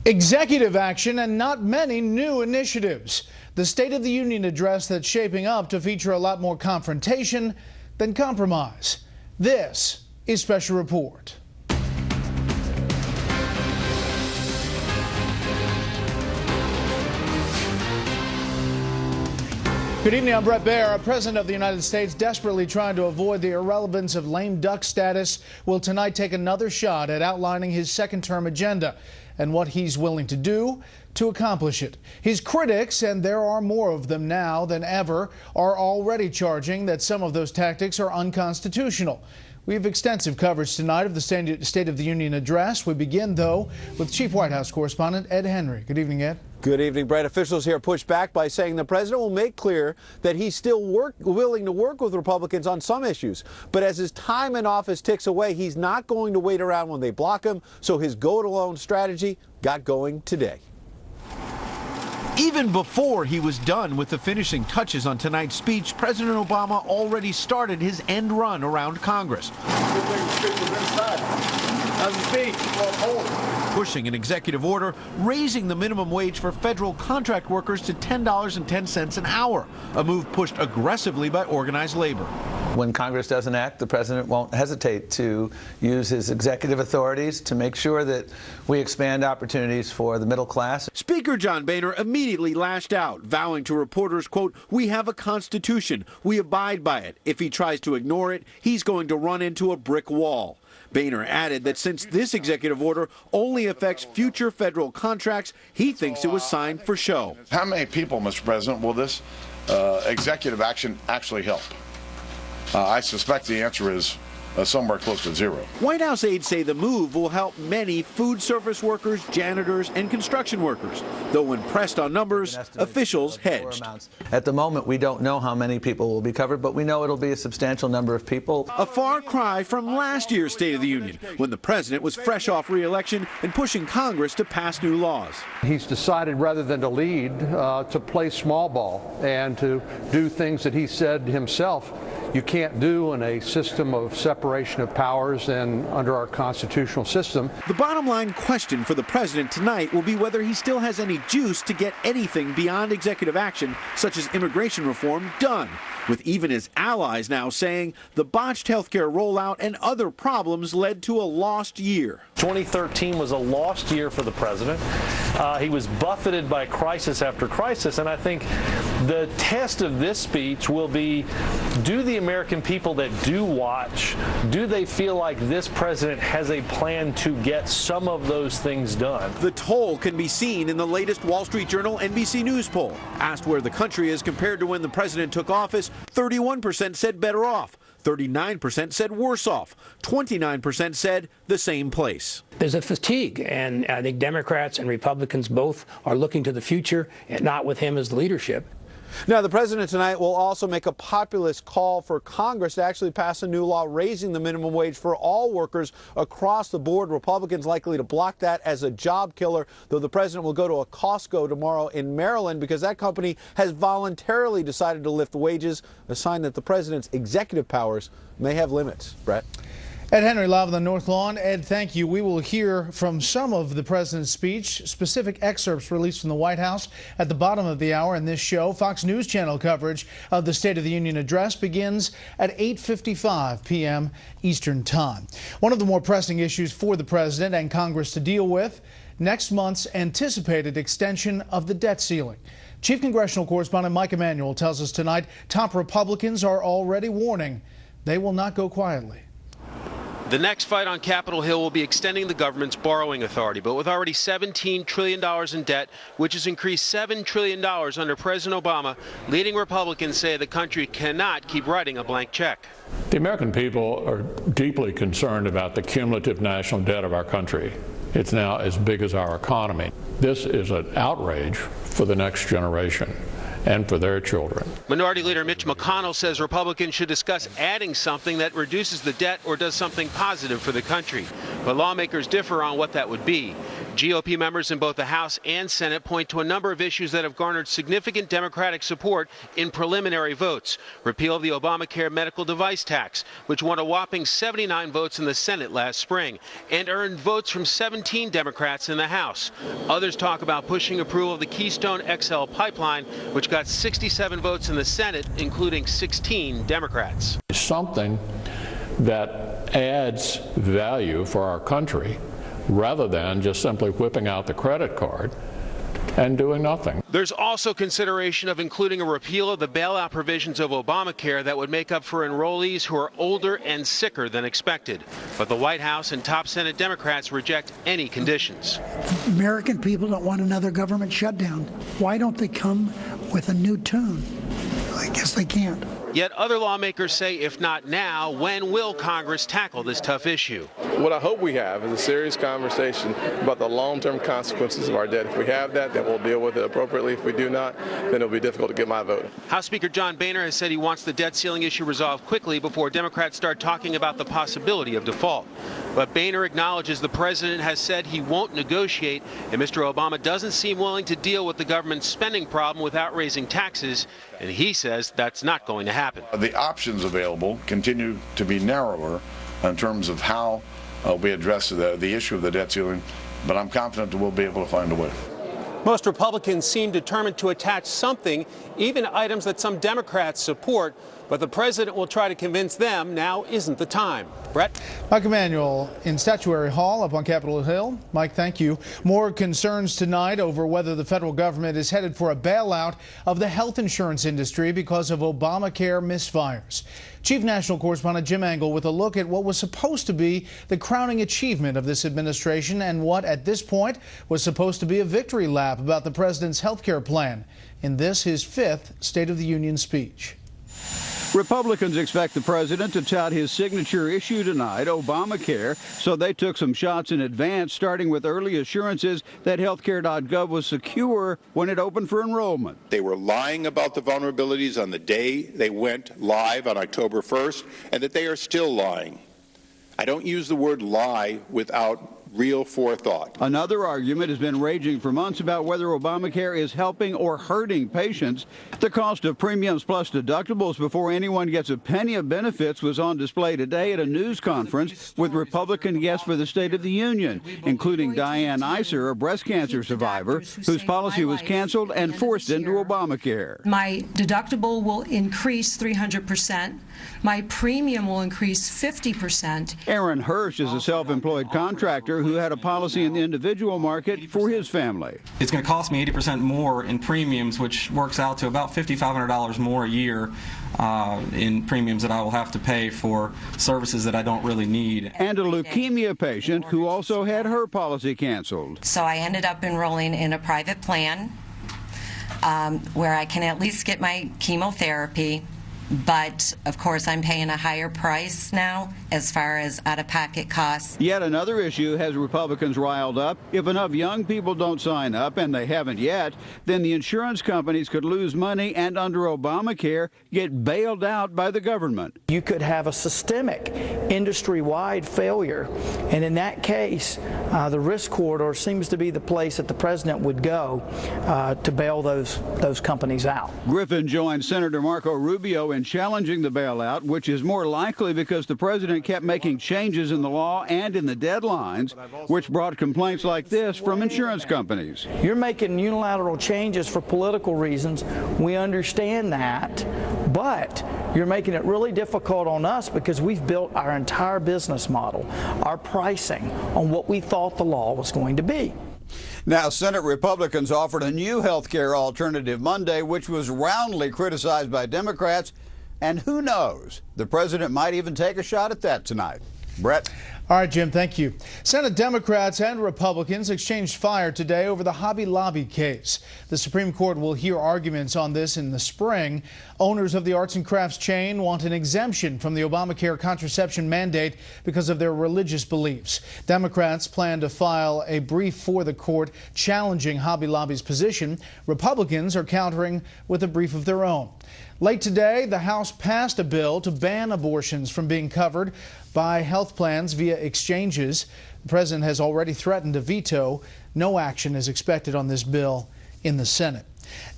Executive action and not many new initiatives. The State of the Union address that's shaping up to feature a lot more confrontation than compromise. This is Special Report. Good evening, I'm Bret Baier. President of the United States, desperately trying to avoid the irrelevance of lame duck status, will tonight take another shot at outlining his second-term agenda and what he's willing to do to accomplish it. His critics, and there are more of them now than ever, are already charging that some of those tactics are unconstitutional. We have extensive coverage tonight of the State of the Union address. We begin, though, with Chief White House correspondent Ed Henry. Good evening, Ed. Good evening, Brett. Officials here push back by saying the president will make clear that he's still willing to work with Republicans on some issues. But as his time in office ticks away, he's not going to wait around when they block him. So his go-it-alone strategy got going today. Even before he was done with the finishing touches on tonight's speech, President Obama already started his end run around Congress. Pushing an executive order, raising the minimum wage for federal contract workers to $10.10 an hour, a move pushed aggressively by organized labor. When Congress doesn't act, the president won't hesitate to use his executive authorities to make sure that we expand opportunities for the middle class. Speaker John Boehner immediately lashed out, vowing to reporters, quote, "We have a constitution. We abide by it. If he tries to ignore it, he's going to run into a brick wall." Boehner added that since this executive order only affects future federal contracts, he thinks it was signed for show. How many people, Mr. President, will this executive action actually help? I suspect the answer is somewhere close to zero. White House aides say the move will help many food service workers, janitors, and construction workers. Though when pressed on numbers, officials hedged. At the moment, we don't know how many people will be covered, but we know it'll be a substantial number of people. A far cry from last year's State of the Union, when the president was fresh off re-election and pushing Congress to pass new laws. He's decided, rather than to lead, to play small ball and to do things that he said himself you can't do in a system of separation of powers and under our constitutional system. The bottom line question for the president tonight will be whether he still has any juice to get anything beyond executive action, such as immigration reform, done, with even his allies now saying the botched healthcare rollout and other problems led to a lost year. 2013 was a lost year for the president. He was buffeted by crisis after crisis, and I think the test of this speech will be, do the American people that do watch, do they feel like this president has a plan to get some of those things done? The toll can be seen in the latest Wall Street Journal NBC News poll. Asked where the country is compared to when the president took office, 31% said better off, 39% said worse off, 29% said the same place. There's a fatigue, and I think Democrats and Republicans both are looking to the future, and not with him as the leadership. Now, the president tonight will also make a populist call for Congress to actually pass a new law raising the minimum wage for all workers across the board. Republicans likely to block that as a job killer, though the president will go to a Costco tomorrow in Maryland because that company has voluntarily decided to lift wages, a sign that the president's executive powers may have limits. Brett? Ed Henry, live on the North Lawn. Ed, thank you. We will hear from some of the president's speech, specific excerpts released from the White House at the bottom of the hour in this show. Fox News Channel coverage of the State of the Union address begins at 8:55 p.m. Eastern Time. One of the more pressing issues for the president and Congress to deal with, next month's anticipated extension of the debt ceiling. Chief Congressional Correspondent Mike Emanuel tells us tonight top Republicans are already warning they will not go quietly. The next fight on Capitol Hill will be extending the government's borrowing authority, but with already $17 trillion in debt, which has increased $7 trillion under President Obama, leading Republicans say the country cannot keep writing a blank check. The American people are deeply concerned about the cumulative national debt of our country. It's now as big as our economy. This is an outrage for the next generation and for their children. Minority Leader Mitch McConnell says Republicans should discuss adding something that reduces the debt or does something positive for the country. But lawmakers differ on what that would be. GOP members in both the House and Senate point to a number of issues that have garnered significant Democratic support in preliminary votes. Repeal of the Obamacare medical device tax, which won a whopping 79 votes in the Senate last spring and earned votes from 17 Democrats in the House. Others talk about pushing approval of the Keystone XL pipeline, which got 67 votes in the Senate, including 16 Democrats. Something that adds value for our country rather than just simply whipping out the credit card and doing nothing. There's also consideration of including a repeal of the bailout provisions of Obamacare that would make up for enrollees who are older and sicker than expected. But the White House and top Senate Democrats reject any conditions. American people don't want another government shutdown. Why don't they come with a new tune? I guess they can't. Yet other lawmakers say if not now, when will Congress tackle this tough issue? What I hope we have is a serious conversation about the long-term consequences of our debt. If we have that, then we'll deal with it appropriately. If we do not, then it'll be difficult to get my vote. House Speaker John Boehner has said he wants the debt ceiling issue resolved quickly before Democrats start talking about the possibility of default. But Boehner acknowledges the president has said he won't negotiate, and Mr. Obama doesn't seem willing to deal with the government's spending problem without raising taxes, and he says that's not going to happen. The options available continue to be narrower in terms of how we address the issue of the debt ceiling, but I'm confident that we'll be able to find a way. Most Republicans seem determined to attach something, even items that some Democrats support, but the president will try to convince them now isn't the time. Brett? Mike Emanuel in Statuary Hall up on Capitol Hill. Mike, thank you. More concerns tonight over whether the federal government is headed for a bailout of the health insurance industry because of Obamacare misfires. Chief National Correspondent Jim Engel with a look at what was supposed to be the crowning achievement of this administration and what, at this point, was supposed to be a victory lap about the president's health care plan. In this, his fifth State of the Union speech. Republicans expect the president to tout his signature issue tonight, Obamacare, so they took some shots in advance, starting with early assurances that healthcare.gov was secure when it opened for enrollment. They were lying about the vulnerabilities on the day they went live on October 1st, and that they are still lying. I don't use the word lie without real forethought. Another argument has been raging for months about whether Obamacare is helping or hurting patients. The cost of premiums plus deductibles before anyone gets a penny of benefits was on display today at a news conference with Republican guests for the State of the Union, including Diane Iser, a breast cancer survivor whose policy was canceled and forced into Obamacare. My deductible will increase 300%. My premium will increase 50%. Aaron Hirsch is a self-employed contractor who had a policy in the individual market for his family. It's going to cost me 80% more in premiums, which works out to about $5,500 more a year in premiums that I will have to pay for services that I don't really need. And a leukemia patient who also had her policy canceled. So I ended up enrolling in a private plan where I can at least get my chemotherapy. But, of course, I'm paying a higher price now as far as out-of-pocket costs. Yet another issue has Republicans riled up. If enough young people don't sign up, and they haven't yet, then the insurance companies could lose money and, under Obamacare, get bailed out by the government. You could have a systemic, industry-wide failure. And in that case, the risk corridor seems to be the place that the president would go to bail those companies out. Griffin joined Senator Marco Rubio in challenging the bailout, which is more likely because the president kept making changes in the law and in the deadlines, which brought complaints like this from insurance companies. You're making unilateral changes for political reasons. We understand that, but you're making it really difficult on us because we've built our entire business model, our pricing, on what we thought the law was going to be. Now, Senate Republicans offered a new health care alternative Monday, which was roundly criticized by Democrats. And who knows, the president might even take a shot at that tonight. Brett? All right, Jim, thank you. Senate Democrats and Republicans exchanged fire today over the Hobby Lobby case. The Supreme Court will hear arguments on this in the spring. Owners of the arts and crafts chain want an exemption from the Obamacare contraception mandate because of their religious beliefs. Democrats plan to file a brief for the court challenging Hobby Lobby's position. Republicans are countering with a brief of their own. Late today, the House passed a bill to ban abortions from being covered by health plans via exchanges. The president has already threatened to veto no action is expected on this bill in the Senate.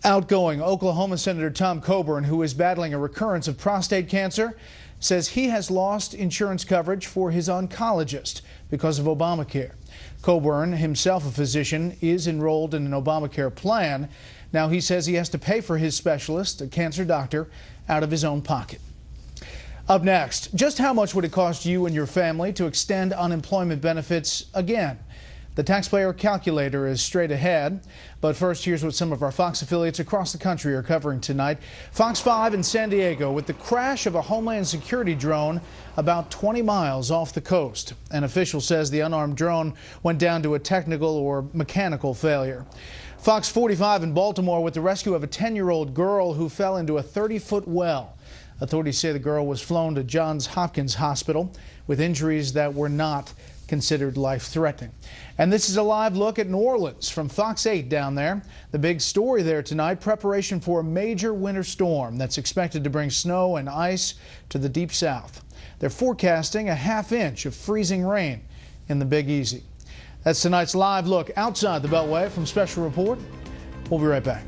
Outgoing Oklahoma Senator Tom Coburn, who is battling a recurrence of prostate cancer, says he has lost insurance coverage for his oncologist because of Obamacare. Coburn, himself a physician, is enrolled in an Obamacare plan. Now he says he has to pay for his specialist, a cancer doctor, out of his own pocket. Up next, just how much would it cost you and your family to extend unemployment benefits again? The taxpayer calculator is straight ahead. But first, here's what some of our Fox affiliates across the country are covering tonight. Fox 5 in San Diego with the crash of a Homeland Security drone about 20 miles off the coast. An official says the unarmed drone went down to a technical or mechanical failure. Fox 45 in Baltimore with the rescue of a 10-year-old girl who fell into a 30-foot well. Authorities say the girl was flown to Johns Hopkins Hospital with injuries that were not considered life-threatening. And this is a live look at New Orleans from Fox 8 down there. The big story there tonight, preparation for a major winter storm that's expected to bring snow and ice to the deep south. They're forecasting a ½ inch of freezing rain in the Big Easy. That's tonight's live look outside the Beltway from Special Report. We'll be right back.